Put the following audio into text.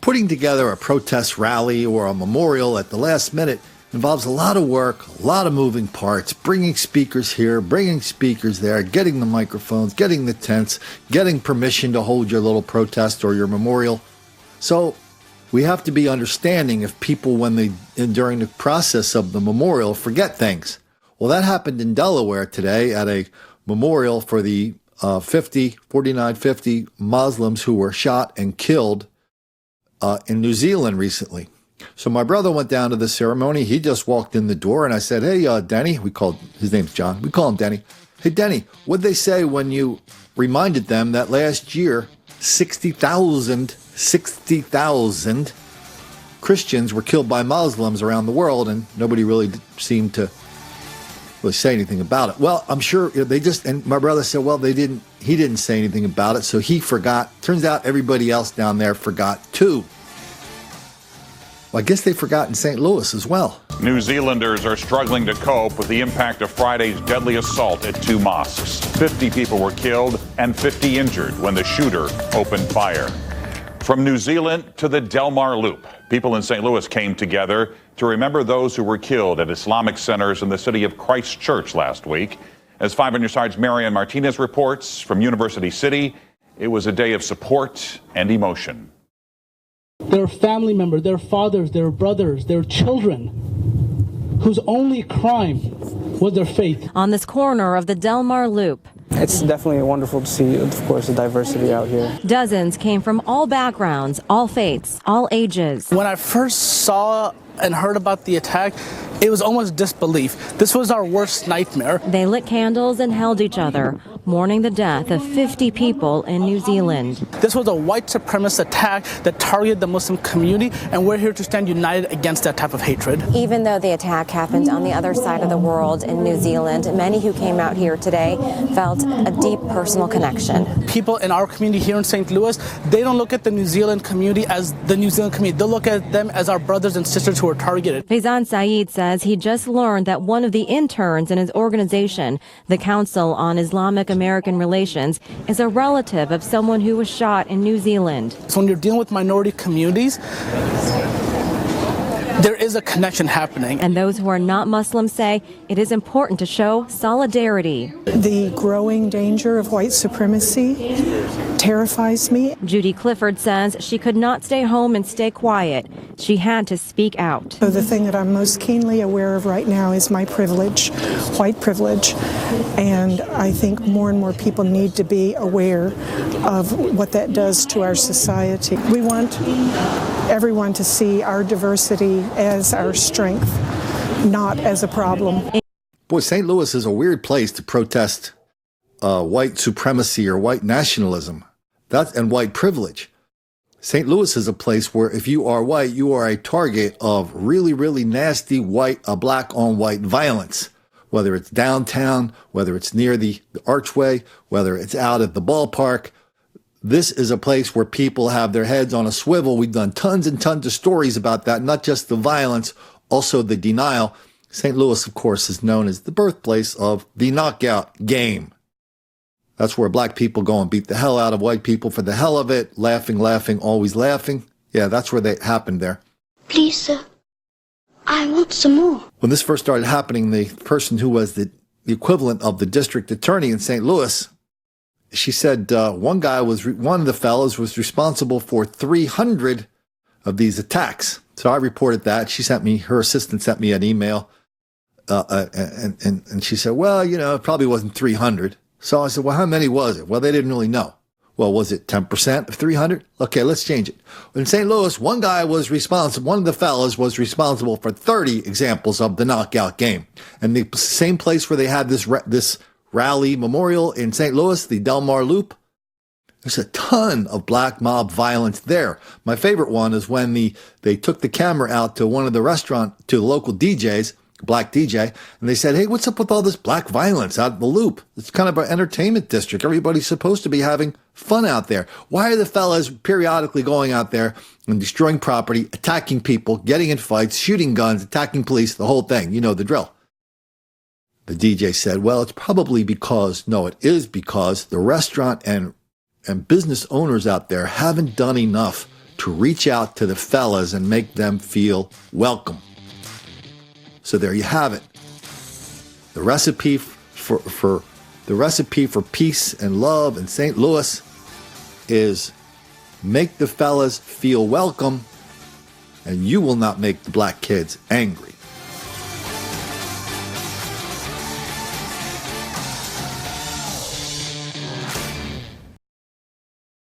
Putting together a protest rally or a memorial at the last minute involves a lot of work, a lot of moving parts, bringing speakers here, bringing speakers there, getting the microphones, getting the tents, getting permission to hold your little protest or your memorial. So we have to be understanding if people, during the process of the memorial, forget things. Well, that happened in Delaware today at a memorial for the 4950 Muslims who were shot and killed in New Zealand recently. So my brother went down to the ceremony. He just walked in the door, and I said, hey, Denny, his name's John. We call him Denny. Hey, Denny, what'd they say when you reminded them that last year 60,000 Christians were killed by Muslims around the world, and nobody really seemed to really say anything about it? Well, I'm sure and my brother said, well, he didn't say anything about it, so he forgot. Turns out everybody else down there forgot too. Well, I guess they forgot in St. Louis as well. New Zealanders are struggling to cope with the impact of Friday's deadly assault at two mosques. 50 people were killed and 50 injured when the shooter opened fire. From New Zealand to the Del Mar Loop, people in St. Louis came together to remember those who were killed at Islamic centers in the city of Christchurch last week. As 5 on your side's Marianne Martinez reports from University City, it was a day of support and emotion. Their family members, their fathers, their brothers, their children, whose only crime was their faith. On this corner of the Del Mar Loop, it's definitely wonderful to see, of course, the diversity out here. Dozens came from all backgrounds, all faiths, all ages. When I first saw and heard about the attack, it was almost disbelief. This was our worst nightmare. They lit candles and held each other, mourning the death of 50 people in New Zealand. This was a white supremacist attack that targeted the Muslim community, and we're here to stand united against that type of hatred. Even though the attack happened on the other side of the world in New Zealand, many who came out here today felt a deep personal connection. People in our community here in St. Louis, they don't look at the New Zealand community as the New Zealand community. They'll look at them as our brothers and sisters who are targeted. Faizan Saeed says he just learned that one of the interns in his organization, the Council on Islamic American Relations, is a relative of someone who was shot in New Zealand. So when you're dealing with minority communities, there is a connection happening. And those who are not Muslims say it is important to show solidarity. The growing danger of white supremacy terrifies me. Judy Clifford says she could not stay home and stay quiet. She had to speak out. So the thing that I'm most keenly aware of right now is my privilege, white privilege. And I think more and more people need to be aware of what that does to our society. We want everyone to see our diversity as our strength, not as a problem. Boy, St. Louis is a weird place to protest white supremacy or white nationalism and white privilege. St. Louis is a place where if you are white, you are a target of really, really nasty black on white violence, whether it's downtown, whether it's near the archway, whether it's out at the ballpark. This is a place where people have their heads on a swivel. We've done tons and tons of stories about that, not just the violence, also the denial. St. Louis, of course, is known as the birthplace of the knockout game. That's where black people go and beat the hell out of white people for the hell of it, laughing, always laughing. Yeah, that's where they happened there. Please, sir, I want some more. When this first started happening, the person who was the equivalent of the district attorney in St. Louis, she said one of the fellows was responsible for 300 of these attacks. So I reported that. Her assistant sent me an email, and she said, well, it probably wasn't 300. So I said, well, how many was it? Well, they didn't really know. Well, was it 10% of 300? Okay, let's change it. In St. Louis, one of the fellows was responsible for 30 examples of the knockout game. And the same place where they had this rally memorial in St. Louis, the Del Mar Loop, there's a ton of black mob violence there. My favorite one is when they took the camera out to one of the to the local DJs, black DJ, and they said, hey, what's up with all this black violence out at the Loop? It's kind of an entertainment district. Everybody's supposed to be having fun out there. Why are the fellas periodically going out there and destroying property, attacking people, getting in fights, shooting guns, attacking police, the whole thing? You know the drill. The DJ said, well, it is because the restaurant and business owners out there haven't done enough to reach out to the fellas and make them feel welcome. So there you have it. The recipe for peace and love in St. Louis is make the fellas feel welcome, and you will not make the black kids angry.